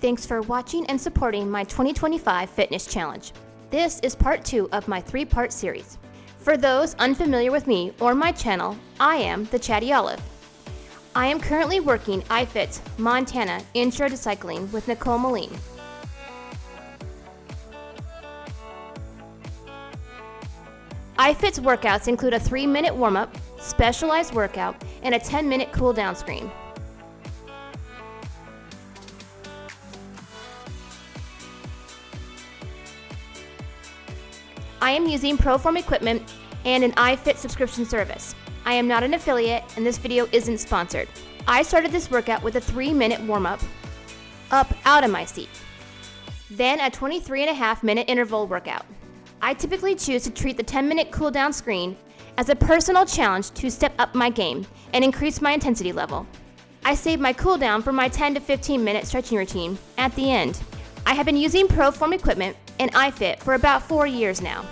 Thanks for watching and supporting my 2025 Fitness Challenge. This is part 2 of my 3-part series. For those unfamiliar with me or my channel, I am the Chatty Olive. I am currently working iFit's Montana Intro to Cycling with Nicole Moline. iFit's workouts include a 3-minute warm-up, specialized workout, and a 10-minute cool-down screen. I am using ProForm equipment and an iFit subscription service. I am not an affiliate, and this video isn't sponsored. I started this workout with a 3-minute warm-up, up out of my seat. Then a 23.5-minute interval workout. I typically choose to treat the 10-minute cool-down screen as a personal challenge to step up my game and increase my intensity level. I save my cool-down for my 10 to 15-minute stretching routine at the end. I have been using ProForm equipment and iFit for about 4 years now,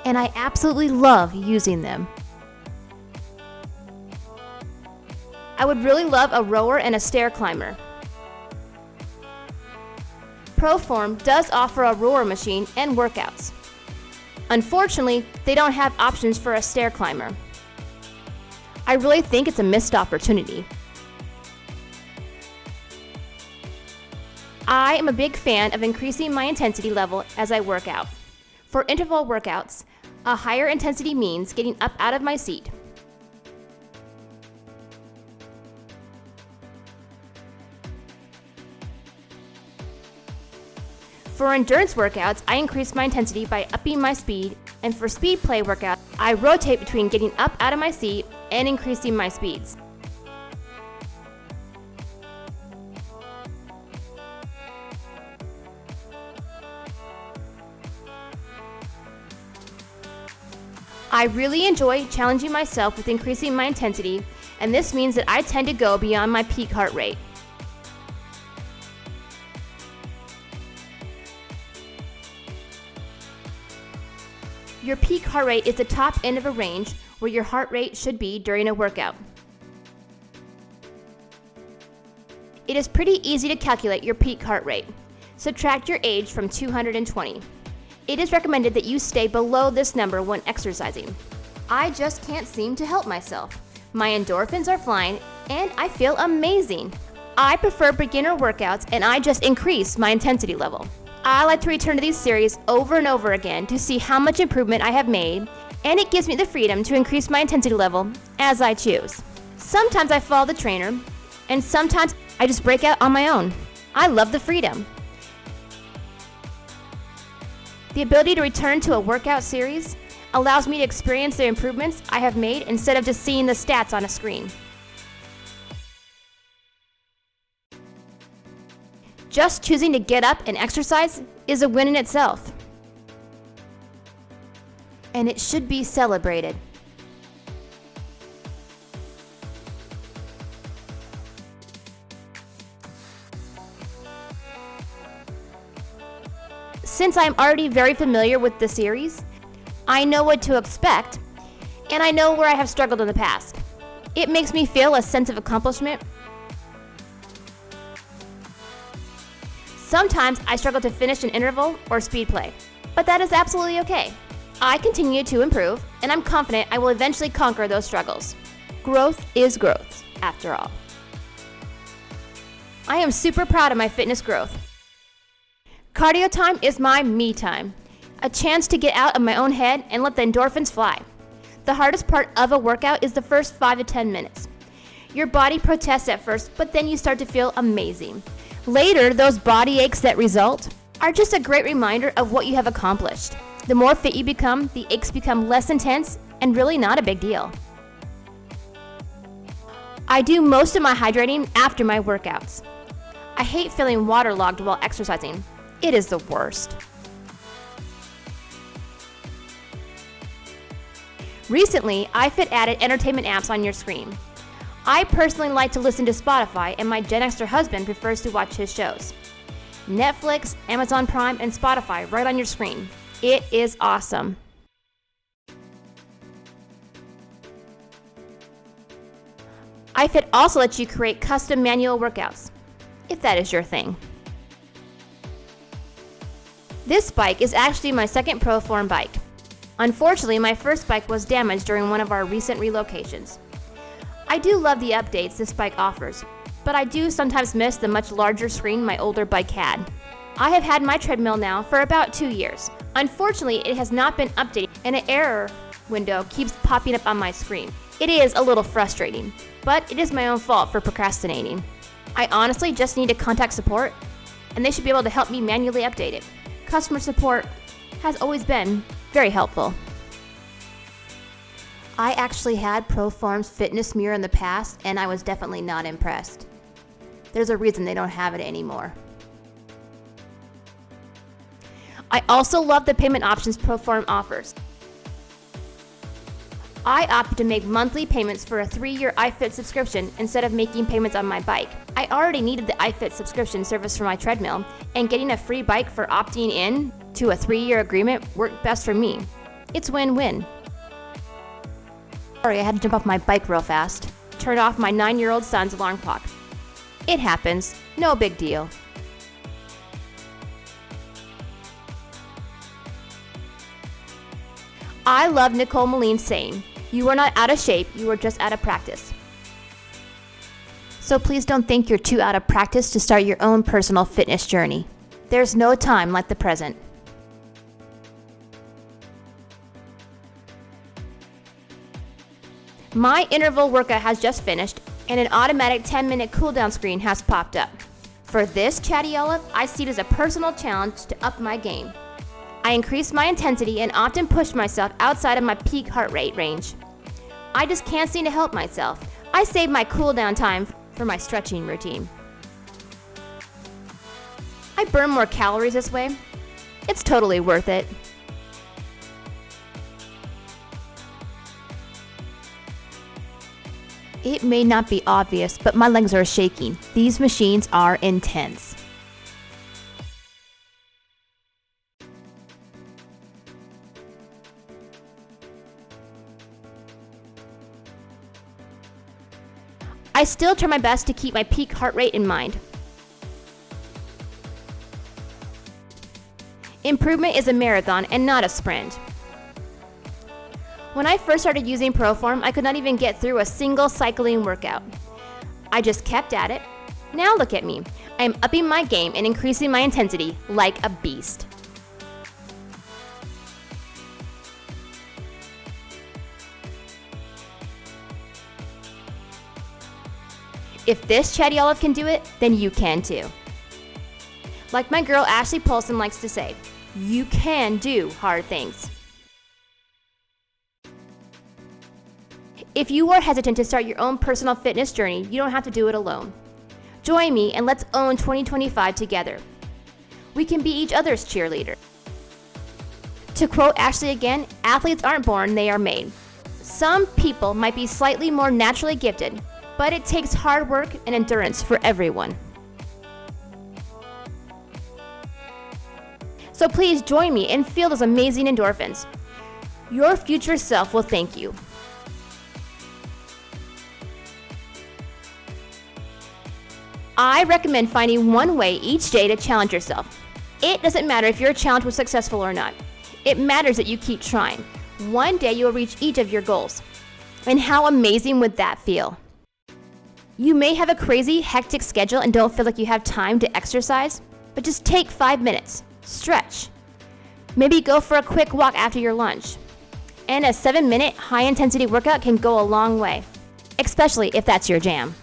and I absolutely love using them. I would really love a rower and a stair climber. ProForm does offer a rower machine and workouts. Unfortunately, they don't have options for a stair climber. I really think it's a missed opportunity. I am a big fan of increasing my intensity level as I work out. For interval workouts, a higher intensity means getting up out of my seat. For endurance workouts, I increase my intensity by upping my speed, and for speed play workouts, I rotate between getting up out of my seat and increasing my speeds. I really enjoy challenging myself with increasing my intensity, and this means that I tend to go beyond my peak heart rate. Your peak heart rate is the top end of a range where your heart rate should be during a workout. It is pretty easy to calculate your peak heart rate. Subtract your age from 220. It is recommended that you stay below this number when exercising. I just can't seem to help myself. My endorphins are flying, and I feel amazing. I prefer beginner workouts, and I just increase my intensity level. I like to return to these series over and over again to see how much improvement I have made, and it gives me the freedom to increase my intensity level as I choose. Sometimes I follow the trainer, and sometimes I just break out on my own. I love the freedom. The ability to return to a workout series allows me to experience the improvements I have made instead of just seeing the stats on a screen. Just choosing to get up and exercise is a win in itself, and it should be celebrated. Since I'm already very familiar with the series, I know what to expect, and I know where I have struggled in the past. It makes me feel a sense of accomplishment. Sometimes I struggle to finish an interval or speed play, but that is absolutely okay. I continue to improve, and I'm confident I will eventually conquer those struggles. Growth is growth, after all. I am super proud of my fitness growth. Cardio time is my me time, a chance to get out of my own head and let the endorphins fly. The hardest part of a workout is the first 5 to 10 minutes. Your body protests at first, but then you start to feel amazing. Later, those body aches that result are just a great reminder of what you have accomplished. The more fit you become, the aches become less intense and really not a big deal. I do most of my hydrating after my workouts. I hate feeling waterlogged while exercising. It is the worst. Recently, iFit added entertainment apps on your screen. I personally like to listen to Spotify, and my Gen Xer husband prefers to watch his shows. Netflix, Amazon Prime, and Spotify right on your screen. It is awesome. iFit also lets you create custom manual workouts. if that is your thing. This bike is actually my second ProForm bike. Unfortunately, my first bike was damaged during one of our recent relocations. I do love the updates this bike offers, but I do sometimes miss the much larger screen my older bike had. I have had my treadmill now for about 2 years. Unfortunately, it has not been updated and an error window keeps popping up on my screen. It is a little frustrating, but it is my own fault for procrastinating. I honestly just need to contact support, and they should be able to help me manually update it. Customer support has always been very helpful. I actually had ProForm's fitness mirror in the past, and I was definitely not impressed. There's a reason they don't have it anymore. I also love the payment options ProForm offers. I opted to make monthly payments for a 3-year iFit subscription instead of making payments on my bike. I already needed the iFit subscription service for my treadmill, and getting a free bike for opting in to a 3-year agreement worked best for me. It's win-win. Sorry, I had to jump off my bike real fast. Turn off my 9-year-old son's alarm clock. It happens, no big deal. I love Nicole Moline's saying, "You are not out of shape, you are just out of practice." So please don't think you're too out of practice to start your own personal fitness journey. There's no time like the present. My interval workout has just finished, and an automatic 10-minute cooldown screen has popped up. For this Chatty Olive, I see it as a personal challenge to up my game. I increase my intensity and often push myself outside of my peak heart rate range. I just can't seem to help myself. I save my cooldown time for my stretching routine. I burn more calories this way. It's totally worth it. It may not be obvious, but my legs are shaking. These machines are intense. I still try my best to keep my peak heart rate in mind. Improvement is a marathon and not a sprint. When I first started using ProForm, I could not even get through a single cycling workout. I just kept at it. Now look at me. I am upping my game and increasing my intensity like a beast. If this Chatty Olive can do it, then you can too. Like my girl Ashley Paulson likes to say, you can do hard things. If you are hesitant to start your own personal fitness journey, you don't have to do it alone. Join me and let's own 2025 together. We can be each other's cheerleader. To quote Ashley again, athletes aren't born, they are made. Some people might be slightly more naturally gifted, but it takes hard work and endurance for everyone. So please join me and feel those amazing endorphins. Your future self will thank you. I recommend finding one way each day to challenge yourself. It doesn't matter if your challenge was successful or not. It matters that you keep trying. One day you'll reach each of your goals. And how amazing would that feel? You may have a crazy, hectic schedule and don't feel like you have time to exercise, but just take 5 minutes, stretch. Maybe go for a quick walk after your lunch. And a 7-minute high-intensity workout can go a long way, especially if that's your jam.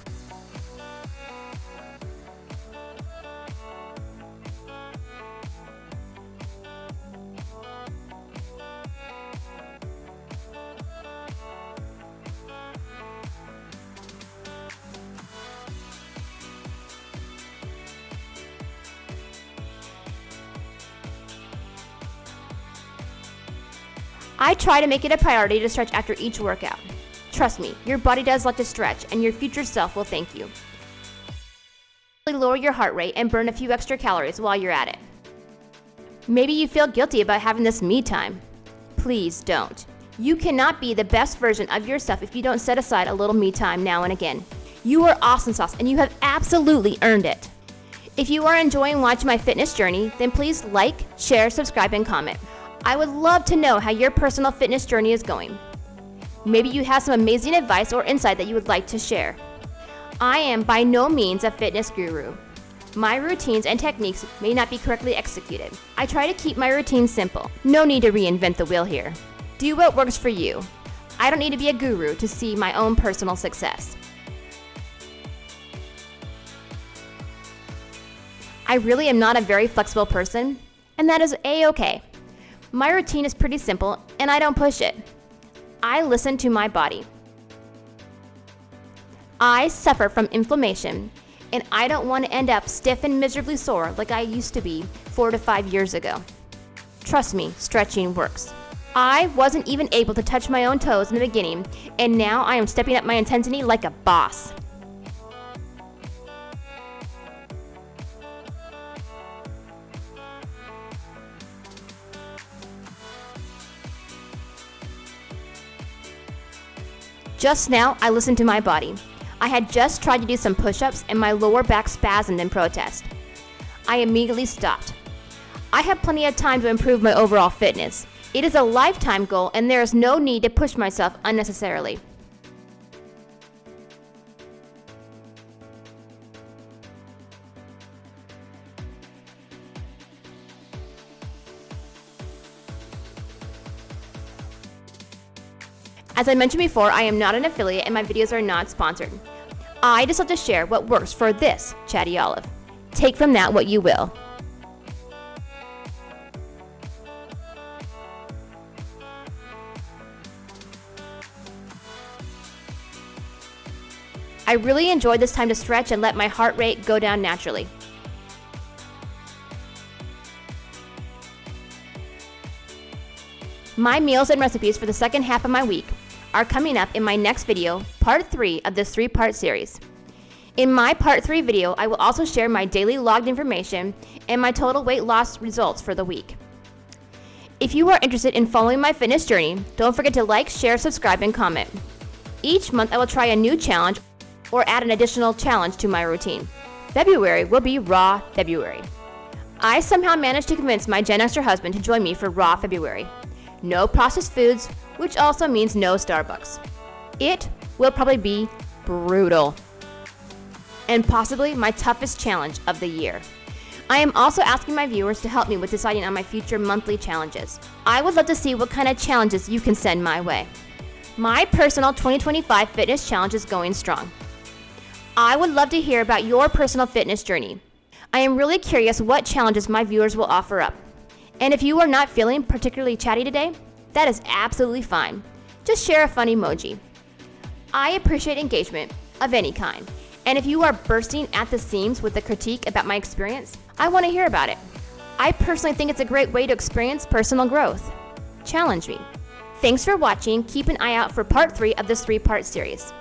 I try to make it a priority to stretch after each workout. Trust me, your body does like to stretch, and your future self will thank you. Lower your heart rate and burn a few extra calories while you're at it. Maybe you feel guilty about having this me time. Please don't. You cannot be the best version of yourself if you don't set aside a little me time now and again. You are awesome sauce, and you have absolutely earned it. If you are enjoying watching my fitness journey, then please like, share, subscribe, and comment. I would love to know how your personal fitness journey is going. Maybe you have some amazing advice or insight that you would like to share. I am by no means a fitness guru. My routines and techniques may not be correctly executed. I try to keep my routine simple. No need to reinvent the wheel here. Do what works for you. I don't need to be a guru to see my own personal success. I really am not a very flexible person, and that is a-okay. My routine is pretty simple, and I don't push it. I listen to my body. I suffer from inflammation, and I don't want to end up stiff and miserably sore like I used to be 4 to 5 years ago. Trust me, stretching works. I wasn't even able to touch my own toes in the beginning, and now I am stepping up my intensity like a boss. Just now, I listened to my body. I had just tried to do some push-ups and my lower back spasmed in protest. I immediately stopped. I have plenty of time to improve my overall fitness. It is a lifetime goal and there is no need to push myself unnecessarily. As I mentioned before, I am not an affiliate and my videos are not sponsored. I just love to share what works for this Chatty Olive. Take from that what you will. I really enjoyed this time to stretch and let my heart rate go down naturally. My meals and recipes for the second half of my week are coming up in my next video, part 3 of this 3-part series. In my part 3 video, I will also share my daily logged information and my total weight loss results for the week. If you are interested in following my fitness journey, don't forget to like, share, subscribe, and comment. Each month I will try a new challenge or add an additional challenge to my routine. February will be Raw February. I somehow managed to convince my Gen Xer husband to join me for Raw February. No processed foods, which also means no Starbucks. It will probably be brutal and possibly my toughest challenge of the year. I am also asking my viewers to help me with deciding on my future monthly challenges. I would love to see what kind of challenges you can send my way. My personal 2025 fitness challenge is going strong. I would love to hear about your personal fitness journey. I am really curious what challenges my viewers will offer up. And if you are not feeling particularly chatty today, that is absolutely fine. Just share a fun emoji. I appreciate engagement of any kind. And if you are bursting at the seams with a critique about my experience, I want to hear about it. I personally think it's a great way to experience personal growth. Challenge me. Thanks for watching. Keep an eye out for part 3 of this 3-part series.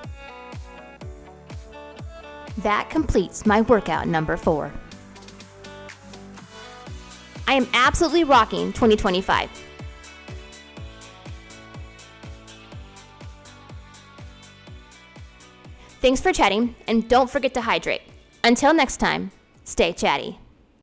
That completes my workout number 4. I am absolutely rocking 2025. Thanks for chatting, and don't forget to hydrate. Until next time, stay chatty.